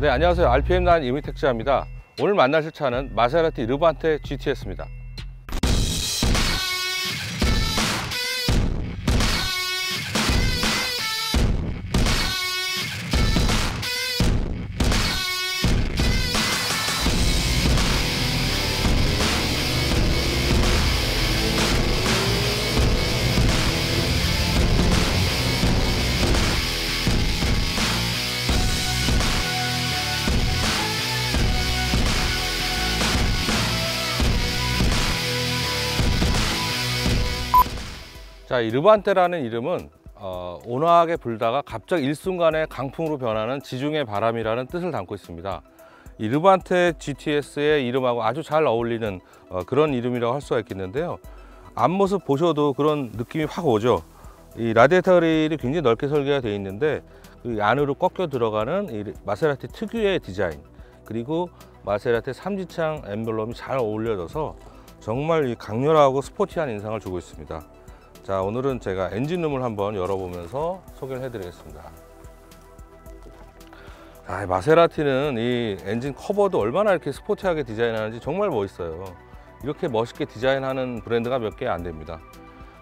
네, 안녕하세요. RPM9 이미택자입니다. 오늘 만나실 차는 마세라티 르반테 GTS입니다. 자, 이 르반테라는 이름은 온화하게 불다가 갑자기 일순간에 강풍으로 변하는 지중해 바람이라는 뜻을 담고 있습니다. 이 르반테 GTS의 이름하고 아주 잘 어울리는 그런 이름이라고 할 수가 있겠는데요. 앞모습 보셔도 그런 느낌이 확 오죠. 이 라디에이터 그릴이 굉장히 넓게 설계가 되어 있는데 그 안으로 꺾여 들어가는 이 마세라티 특유의 디자인, 그리고 마세라티 삼지창 엠블럼이 잘 어울려져서 정말 이 강렬하고 스포티한 인상을 주고 있습니다. 자, 오늘은 제가 엔진룸을 한번 열어보면서 소개를 해드리겠습니다. 마세라티는 이 엔진 커버도 얼마나 이렇게 스포티하게 디자인하는지 정말 멋있어요. 이렇게 멋있게 디자인하는 브랜드가 몇 개 안 됩니다.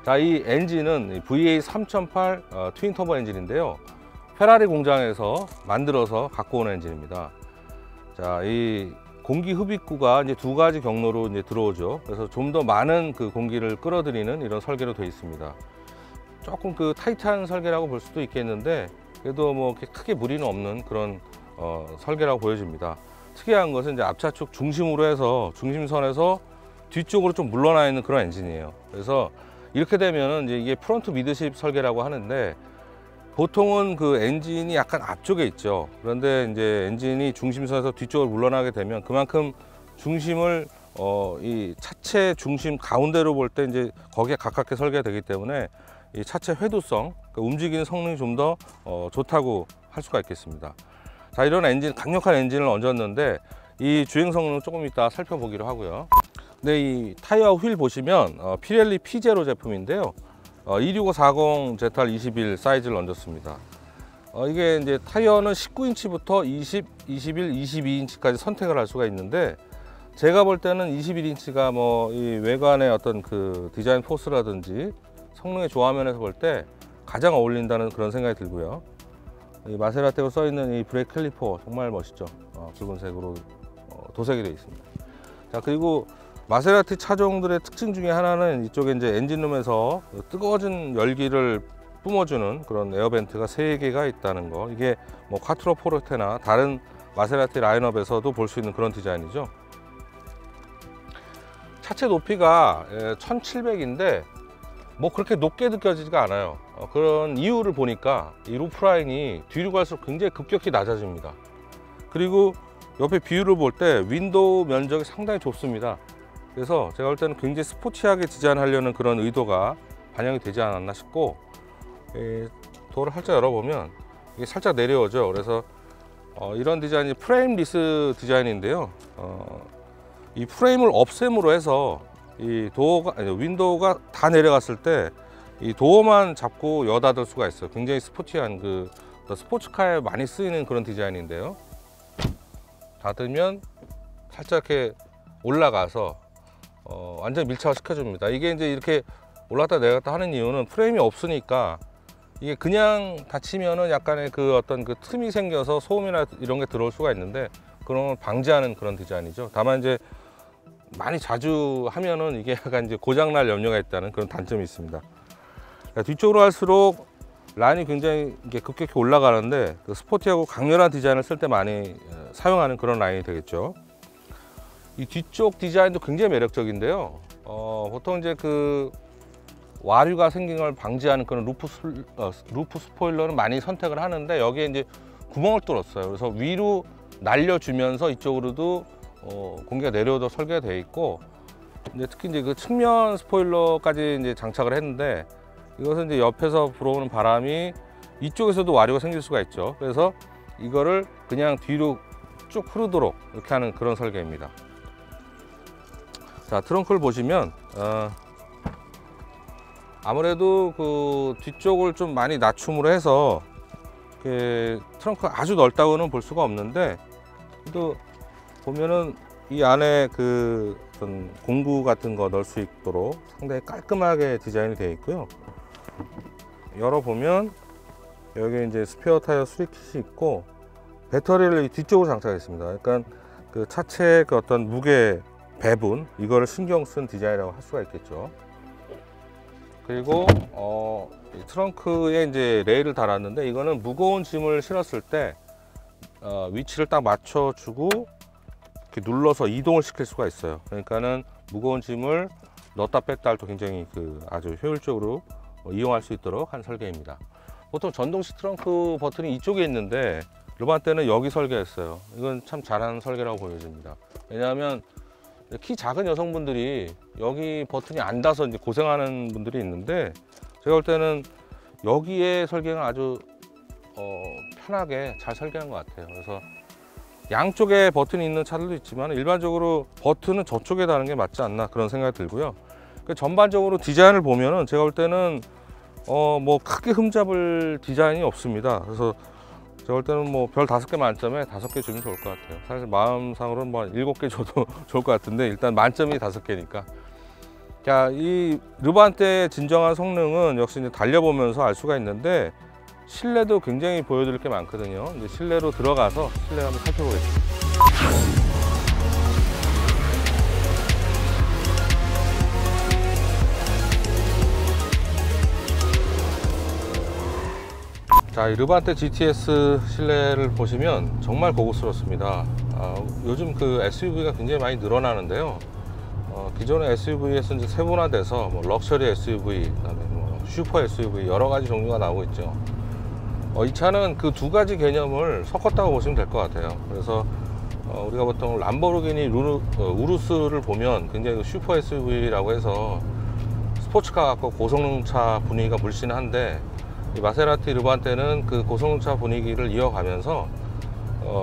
자, 이 엔진은 VA 3008 트윈 터보 엔진인데요. 페라리 공장에서 만들어서 갖고 온 엔진입니다. 자, 이 공기 흡입구가 이제 두 가지 경로로 이제 들어오죠. 그래서 좀 더 많은 그 공기를 끌어들이는 이런 설계로 되어 있습니다. 조금 그 타이트한 설계라고 볼 수도 있겠는데 그래도 뭐 크게 무리는 없는 그런 설계라고 보여집니다. 특이한 것은 이제 앞차축 중심으로 해서 중심선에서 뒤쪽으로 좀 물러나 있는 그런 엔진이에요. 그래서 이렇게 되면은 이제 이게 프론트 미드십 설계라고 하는데 보통은 그 엔진이 약간 앞쪽에 있죠. 그런데 이제 엔진이 중심선에서 뒤쪽으로 물러나게 되면 그만큼 중심을 이 차체 중심 가운데로 볼 때 이제 거기에 가깝게 설계가 되기 때문에 이 차체 회두성, 그러니까 움직이는 성능이 좀 더 좋다고 할 수가 있겠습니다. 자, 이런 엔진, 강력한 엔진을 얹었는데 이 주행 성능 조금 이따 살펴보기로 하고요. 근데 이 타이어 휠 보시면 피렐리 P0 제품인데요. 26540 ZR21 사이즈를 얹었습니다. 이게 이제 타이어는 19인치부터 20, 21, 22인치까지 선택을 할 수가 있는데 제가 볼 때는 21인치가 뭐 이 외관의 어떤 그 디자인 포스라든지 성능의 조화면에서 볼 때 가장 어울린다는 그런 생각이 들고요. 이 마세라티로 써 있는 이 브레이크 캘리퍼 정말 멋있죠. 붉은색으로 도색이 되어 있습니다. 자, 그리고 마세라티 차종들의 특징 중에 하나는 이쪽에 이제 엔진룸에서 뜨거워진 열기를 뿜어주는 그런 에어벤트가 3개가 있다는 거. 이게 뭐 콰트로 포르테나 다른 마세라티 라인업에서도 볼 수 있는 그런 디자인이죠. 차체 높이가 1700인데 뭐 그렇게 높게 느껴지지가 않아요. 그런 이유를 보니까 이 루프라인이 뒤로 갈수록 굉장히 급격히 낮아집니다. 그리고 옆에 비율을 볼 때 윈도우 면적이 상당히 좁습니다. 그래서 제가 볼 때는 굉장히 스포티하게 디자인하려는 그런 의도가 반영이 되지 않았나 싶고, 도어를 살짝 열어보면 이게 살짝 내려오죠. 그래서 이런 디자인이 프레임리스 디자인인데요. 이 프레임을 없앰으로 해서 이 윈도우가 다 내려갔을 때 이 도어만 잡고 여닫을 수가 있어요. 굉장히 스포티한 그 스포츠카에 많이 쓰이는 그런 디자인인데요. 닫으면 살짝 이렇게 올라가서 완전 밀착을 시켜줍니다. 이게 이제 이렇게 올랐다 내렸다 하는 이유는 프레임이 없으니까 이게 그냥 닫히면은 약간의 그 어떤 그 틈이 생겨서 소음이나 이런 게 들어올 수가 있는데 그런 걸 방지하는 그런 디자인이죠. 다만 이제 많이 자주 하면은 이게 약간 이제 고장날 염려가 있다는 그런 단점이 있습니다. 뒤쪽으로 갈수록 라인이 굉장히 이게 급격히 올라가는데 그 스포티하고 강렬한 디자인을 쓸 때 많이 사용하는 그런 라인이 되겠죠. 이 뒤쪽 디자인도 굉장히 매력적인데요. 보통 이제 그 와류가 생긴 걸 방지하는 그런 루프 스포일러는 많이 선택을 하는데 여기에 이제 구멍을 뚫었어요. 그래서 위로 날려주면서 이쪽으로도 공기가 내려오도록 설계가 되어 있고, 이제 특히 이제 그 측면 스포일러까지 이제 장착을 했는데 이것은 이제 옆에서 불어오는 바람이 이쪽에서도 와류가 생길 수가 있죠. 그래서 이거를 그냥 뒤로 쭉 흐르도록 이렇게 하는 그런 설계입니다. 자, 트렁크를 보시면 아무래도 그 뒤쪽을 좀 많이 낮춤으로 해서 트렁크가 아주 넓다고는 볼 수가 없는데 또 보면은 이 안에 그 어떤 공구 같은 거 넣을 수 있도록 상당히 깔끔하게 디자인이 되어 있고요. 열어보면 여기 이제 스페어 타이어 수리 킷이 있고 배터리를 이 뒤쪽으로 장착했습니다. 그러니까 그 차체의 그 어떤 무게 배분 이거를 신경 쓴 디자인이라고 할 수가 있겠죠. 그리고 이 트렁크에 이제 레일을 달았는데 이거는 무거운 짐을 실었을 때 위치를 딱 맞춰주고 이렇게 눌러서 이동을 시킬 수가 있어요. 그러니까는 무거운 짐을 넣었다 뺐다 할 때 굉장히 그 아주 효율적으로 이용할 수 있도록 한 설계입니다. 보통 전동식 트렁크 버튼이 이쪽에 있는데 르반떼는 여기 설계했어요. 이건 참 잘하는 설계라고 보여집니다. 왜냐하면 키 작은 여성분들이 여기 버튼이 안 닿아서 이제 고생하는 분들이 있는데 제가 볼 때는 여기에 설계가 아주 편하게 잘 설계한 것 같아요. 그래서 양쪽에 버튼이 있는 차들도 있지만 일반적으로 버튼은 저쪽에 다는 게 맞지 않나 그런 생각이 들고요. 전반적으로 디자인을 보면은 제가 볼 때는 뭐 크게 흠잡을 디자인이 없습니다. 그래서 제가 볼 때는 뭐 별 5개 만점에 5개 주면 좋을 것 같아요. 사실 마음상으로는 뭐 7개 줘도 좋을 것 같은데 일단 만점이 5개니까. 자, 이 르반떼의 진정한 성능은 역시 이제 달려보면서 알 수가 있는데 실내도 굉장히 보여드릴 게 많거든요. 이제 실내로 들어가서 실내 한번 살펴보겠습니다. 자, 이 르반떼 GTS 실내를 보시면 정말 고급스럽습니다. 요즘 그 SUV가 굉장히 많이 늘어나는데요. 기존의 SUV에서 이제 세분화돼서 뭐 럭셔리 SUV, 그다음에 뭐 슈퍼 SUV 여러 가지 종류가 나오고 있죠. 이 차는 그 두 가지 개념을 섞었다고 보시면 될 것 같아요. 그래서 우리가 보통 람보르기니 우루스를 보면 굉장히 슈퍼 SUV라고 해서 스포츠카 같고 고성능차 분위기가 물씬한데 이 마세라티 르반떼는 그 고성능차 분위기를 이어가면서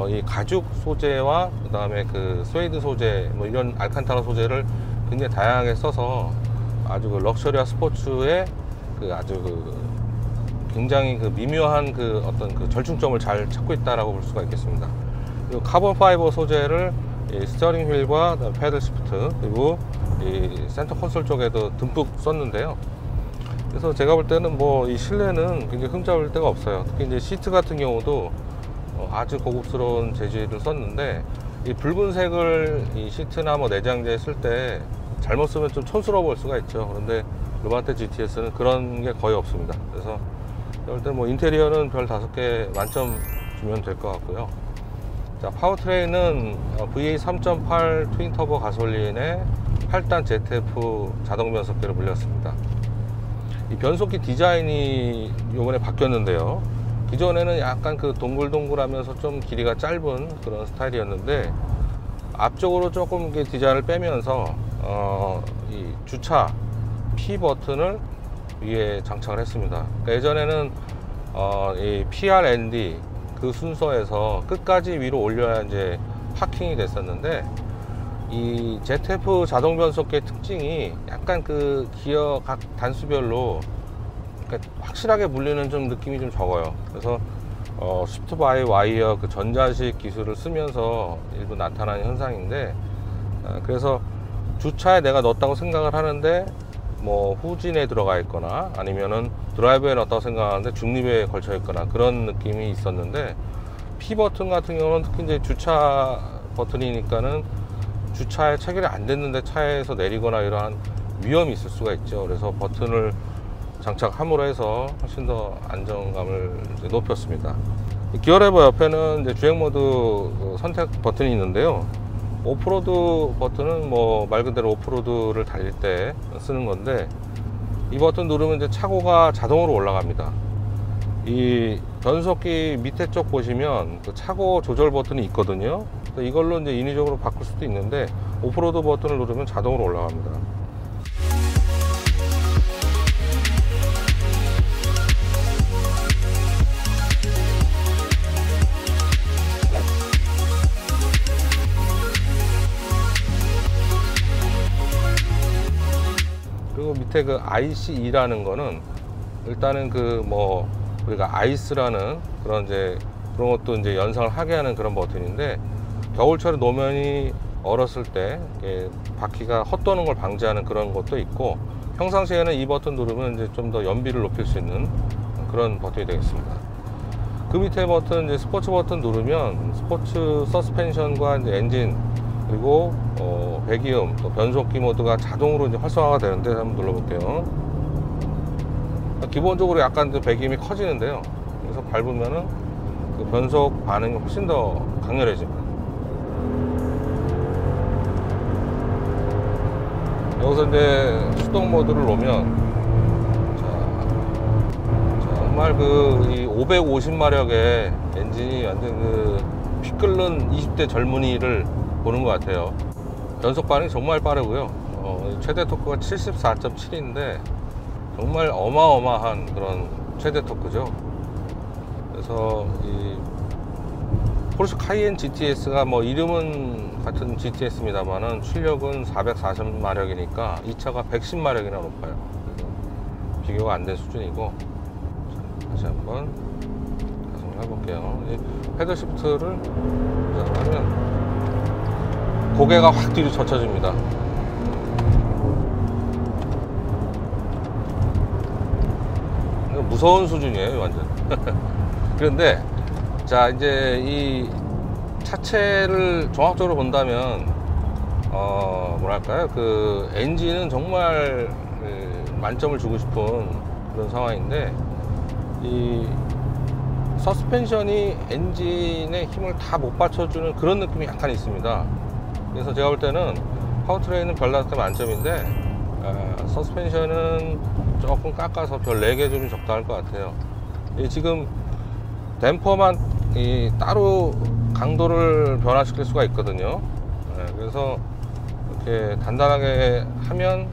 이 가죽 소재와 그 다음에 그 스웨이드 소재 뭐 이런 알칸타라 소재를 굉장히 다양하게 써서 아주 그 럭셔리와 스포츠의 그 아주 그 굉장히 그 미묘한 그 어떤 그 절충점을 잘 찾고 있다라고 볼 수가 있겠습니다. 그리고 카본 파이버 소재를 이 스티어링 휠과 패들 시프트 그리고 이 센터 콘솔 쪽에도 듬뿍 썼는데요. 그래서 제가 볼 때는 뭐 이 실내는 굉장히 흠잡을 데가 없어요. 특히 이제 시트 같은 경우도 아주 고급스러운 재질을 썼는데 이 붉은색을 이 시트나 뭐 내장재에 쓸 때 잘못 쓰면 좀 촌스러워 보일 수가 있죠. 그런데 르반떼 GTS는 그런 게 거의 없습니다. 그래서 제가 볼 때는 뭐 인테리어는 별 5개 만점 주면 될 것 같고요. 자, 파워트레인은 VA 3.8 트윈 터보 가솔린의 8단 ZF 자동 변속기를 물렸습니다. 이 변속기 디자인이 요번에 바뀌었는데요. 기존에는 약간 그 동글동글하면서 좀 길이가 짧은 그런 스타일이었는데 앞쪽으로 조금 디자인을 빼면서 이 주차 P 버튼을 위에 장착을 했습니다. 그러니까 예전에는 이 PRND 그 순서에서 끝까지 위로 올려야 이제 파킹이 됐었는데 이 ZF 자동 변속기의 특징이 약간 그 기어 각 단수별로 그러니까 확실하게 물리는 좀 느낌이 좀 적어요. 그래서 시프트 바이 와이어 그 전자식 기술을 쓰면서 일부 나타나는 현상인데 그래서 주차에 내가 넣었다고 생각을 하는데 뭐 후진에 들어가 있거나 아니면은 드라이브에 넣었다고 생각하는데 중립에 걸쳐 있거나 그런 느낌이 있었는데 P 버튼 같은 경우는 특히 이제 주차 버튼이니까는 주차에 체결이 안 됐는데 차에서 내리거나 이러한 위험이 있을 수가 있죠. 그래서 버튼을 장착함으로 해서 훨씬 더 안정감을 높였습니다. 기어레버 옆에는 이제 주행 모드 선택 버튼이 있는데요. 오프로드 버튼은 뭐 말 그대로 오프로드를 달릴 때 쓰는 건데 이 버튼 누르면 이제 차고가 자동으로 올라갑니다. 이 변속기 밑에 쪽 보시면 그 차고 조절 버튼이 있거든요. 이걸로 이제 인위적으로 바꿀 수도 있는데 오프로드 버튼을 누르면 자동으로 올라갑니다. 그리고 밑에 그 ICE라는 거는 일단은 그 뭐 우리가 아이스라는 그런 이제 그런 것도 이제 연상을 하게 하는 그런 버튼인데 겨울철에 노면이 얼었을 때 바퀴가 헛도는 걸 방지하는 그런 것도 있고, 평상시에는 이 버튼 누르면 이제 좀 더 연비를 높일 수 있는 그런 버튼이 되겠습니다. 그 밑에 버튼, 이제 스포츠 버튼 누르면 스포츠 서스펜션과 이제 엔진, 그리고 배기음, 또 변속기 모드가 자동으로 이제 활성화가 되는데, 한번 눌러볼게요. 기본적으로 약간 그 배기음이 커지는데요. 그래서 밟으면은 그 변속 반응이 훨씬 더 강렬해집니다. 여기서 이제 수동 모드를 놓으면, 정말 이 550마력의 엔진이 완전 피 끓는 20대 젊은이를 보는 것 같아요. 변속 반응이 정말 빠르고요. 최대 토크가 74.7인데 정말 어마어마한 그런 최대 토크죠. 그래서 이 포르쉐 카이엔 GTS가 뭐 이름은 같은 GTS입니다만은 출력은 440마력이니까 이 차가 110마력이나 높아요. 그래서 비교가 안 된 수준이고, 다시 한번 가속을 해볼게요. 패들 시프트를 하면 고개가 확 뒤로 젖혀집니다. 무서운 수준이에요, 완전. 그런데 자, 이제 이 차체를 종합적으로 본다면 뭐랄까요, 그 엔진은 정말 만점을 주고 싶은 그런 상황인데, 이 서스펜션이 엔진의 힘을 다 못 받쳐주는 그런 느낌이 약간 있습니다. 그래서 제가 볼 때는 파워트레인은 별 5개 만점인데, 서스펜션은 조금 깎아서 별 4개 주면 적당할 것 같아요. 지금 댐퍼만 따로 강도를 변화시킬 수가 있거든요. 그래서 이렇게 단단하게 하면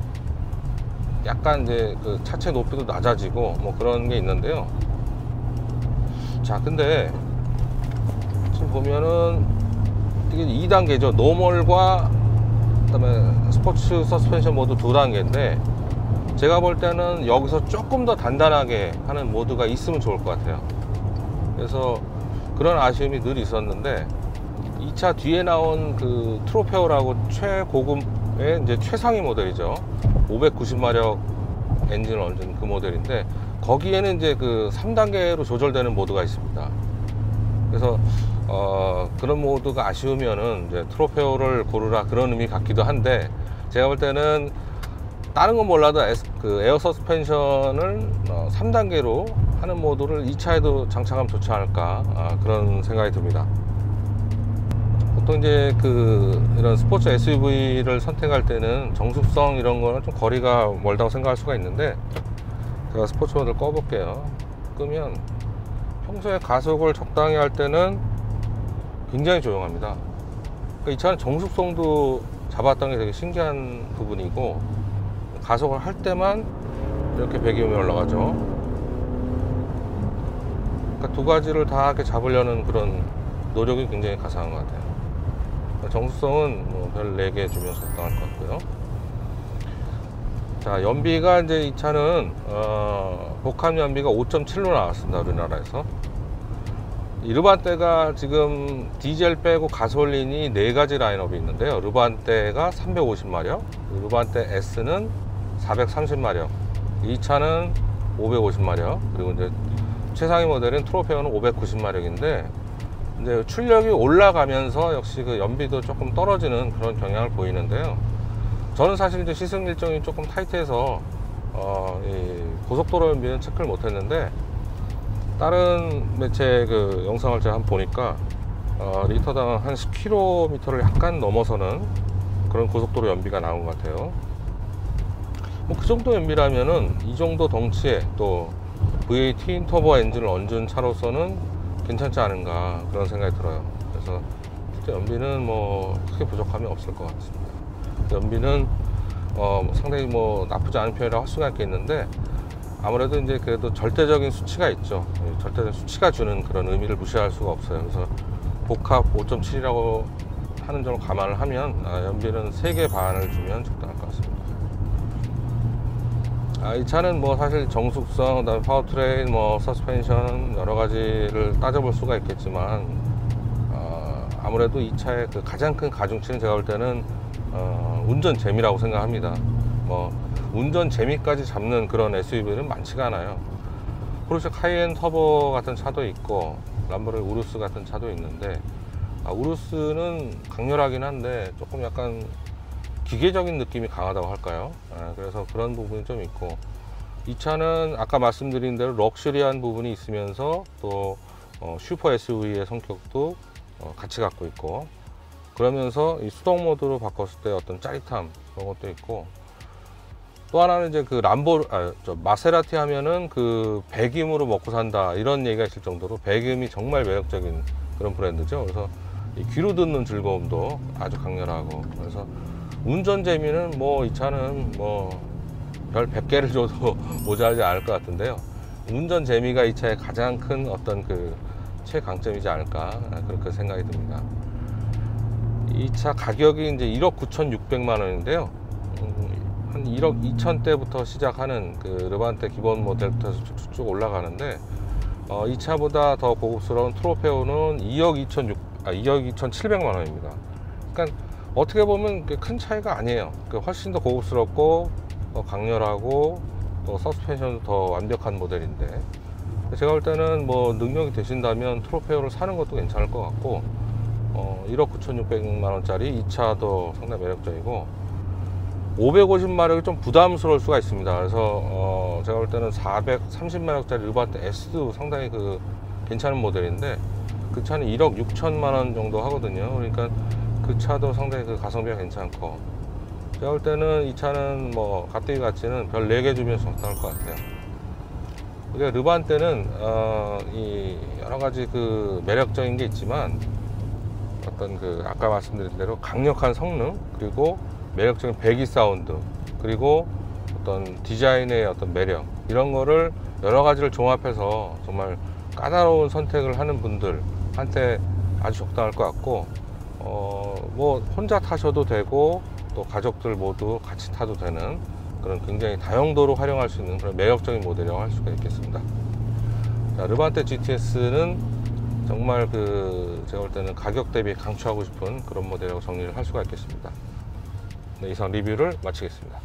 약간 이제 그 차체 높이도 낮아지고 뭐 그런 게 있는데요. 자, 근데 지금 보면은 이게 2단계죠. 노멀과 그다음에 스포츠 서스펜션 모드 2단계인데, 제가 볼 때는 여기서 조금 더 단단하게 하는 모드가 있으면 좋을 것 같아요. 그래서 그런 아쉬움이 늘 있었는데, 이 차 뒤에 나온 그 트로페오라고 최고급의 이제 최상위 모델이죠. 590마력 엔진을 얹은 그 모델인데, 거기에는 이제 그 3단계로 조절되는 모드가 있습니다. 그래서 그런 모드가 아쉬우면은 이제 트로페오를 고르라, 그런 의미 같기도 한데, 제가 볼 때는 다른 건 몰라도 그 에어 서스펜션을 3단계로 하는 모드를 이 차에도 장착하면 좋지 않을까, 그런 생각이 듭니다. 보통 이제 이런 스포츠 SUV를 선택할 때는 정숙성 이런 거는 좀 거리가 멀다고 생각할 수가 있는데, 제가 스포츠 모드를 꺼볼게요. 끄면 평소에 가속을 적당히 할 때는 굉장히 조용합니다. 그러니까 이 차는 정숙성도 잡았던 게 되게 신기한 부분이고, 가속을 할 때만 이렇게 배기음이 올라가죠. 그러니까 두 가지를 다 이렇게 잡으려는 그런 노력이 굉장히 가상한 것 같아요. 정숙성은 뭐 별 4개 주면 적당할 것 같고요. 자, 연비가 이제 이 차는 복합 연비가 5.7로 나왔습니다, 우리나라에서. 이 르반떼가 지금 디젤 빼고 가솔린이 4가지 라인업이 있는데요. 르반떼가 350마력, 르반떼 S는 430마력, 이 차는 550마력, 그리고 이제 최상위 모델인 트로페오는 590마력인데, 이제 출력이 올라가면서 역시 그 연비도 조금 떨어지는 그런 경향을 보이는데요. 저는 사실 이제 시승 일정이 조금 타이트해서 이 고속도로 연비는 체크를 못했는데, 다른 매체 그 영상을 제가 한번 보니까 리터당 한 10km를 약간 넘어서는 그런 고속도로 연비가 나온 것 같아요. 뭐 그 정도 연비라면은 이 정도 덩치에 또 V8 트윈터보 엔진을 얹은 차로서는 괜찮지 않은가, 그런 생각이 들어요. 그래서 실제 연비는 뭐 크게 부족함이 없을 것 같습니다. 연비는 상당히 뭐 나쁘지 않은 편이라고 할 수가 있겠는데, 아무래도 이제 그래도 절대적인 수치가 있죠. 절대적인 수치가 주는 그런 의미를 무시할 수가 없어요. 그래서 복합 5.7이라고 하는 점을 감안을 하면 연비는 3개 반을 주면 적당할 것 같습니다. 이 차는 뭐 사실 정숙성, 그다음에 파워트레인, 뭐 서스펜션 여러 가지를 따져볼 수가 있겠지만, 아무래도 이 차의 그 가장 큰 가중치는 제가 볼 때는 운전 재미라고 생각합니다. 뭐 운전 재미까지 잡는 그런 SUV는 많지가 않아요. 포르쉐 카이엔 터보 같은 차도 있고 람보르기니 우루스 같은 차도 있는데 우루스는 강렬하긴 한데 조금 약간 기계적인 느낌이 강하다고 할까요? 그래서 그런 부분이 좀 있고, 이 차는 아까 말씀드린 대로 럭셔리한 부분이 있으면서 또 슈퍼 SUV의 성격도 같이 갖고 있고, 그러면서 이 수동 모드로 바꿨을 때 어떤 짜릿함 그런 것도 있고, 또 하나는 이제 그 마세라티 하면은 그 배기음으로 먹고 산다 이런 얘기가 있을 정도로 배기음이 정말 매력적인 그런 브랜드죠. 그래서 이 귀로 듣는 즐거움도 아주 강렬하고, 그래서 운전 재미는 뭐 이 차는 뭐 별 100개를 줘도 모자라지 않을 것 같은데요. 운전 재미가 이 차의 가장 큰 어떤 그 최강점이지 않을까 그렇게 생각이 듭니다. 이 차 가격이 이제 1억 9,600만 원인데요. 한 1억 2천대부터 시작하는 그 르반테 기본 모델부터 해서 쭉쭉 올라가는데, 이 차보다 더 고급스러운 트로페오는 2억 2,700만 원입니다. 그러니까 어떻게 보면 큰 차이가 아니에요. 훨씬 더 고급스럽고 더 강렬하고 또 서스펜션도 더 완벽한 모델인데, 제가 볼 때는 뭐 능력이 되신다면 트로페오를 사는 것도 괜찮을 것 같고, 1억 9,600만 원짜리 이 차도 상당히 매력적이고, 550마력이 좀 부담스러울 수가 있습니다. 그래서 제가 볼 때는 430마력짜리 르반테 S도 상당히 그 괜찮은 모델인데, 그 차는 1억 6천만 원 정도 하거든요. 그러니까 그 차도 상당히 그 가성비가 괜찮고, 제가 볼 때는 이 차는 뭐 가뜩이 가치는 별 4개 주면 적당할 것 같아요. 그러니까 르반테는 이 여러 가지 그 매력적인 게 있지만, 어떤 그 아까 말씀드린 대로 강력한 성능, 그리고 매력적인 배기 사운드, 그리고 어떤 디자인의 어떤 매력, 이런 거를 여러 가지를 종합해서 정말 까다로운 선택을 하는 분들한테 아주 적당할 것 같고, 뭐 혼자 타셔도 되고 또 가족들 모두 같이 타도 되는 그런 굉장히 다용도로 활용할 수 있는 그런 매력적인 모델이라고 할 수가 있겠습니다. 자, 르반테 GTS는 정말 그 제가 볼 때는 가격 대비 강추하고 싶은 그런 모델이라고 정리를 할 수가 있겠습니다. 네, 이상 리뷰를 마치겠습니다.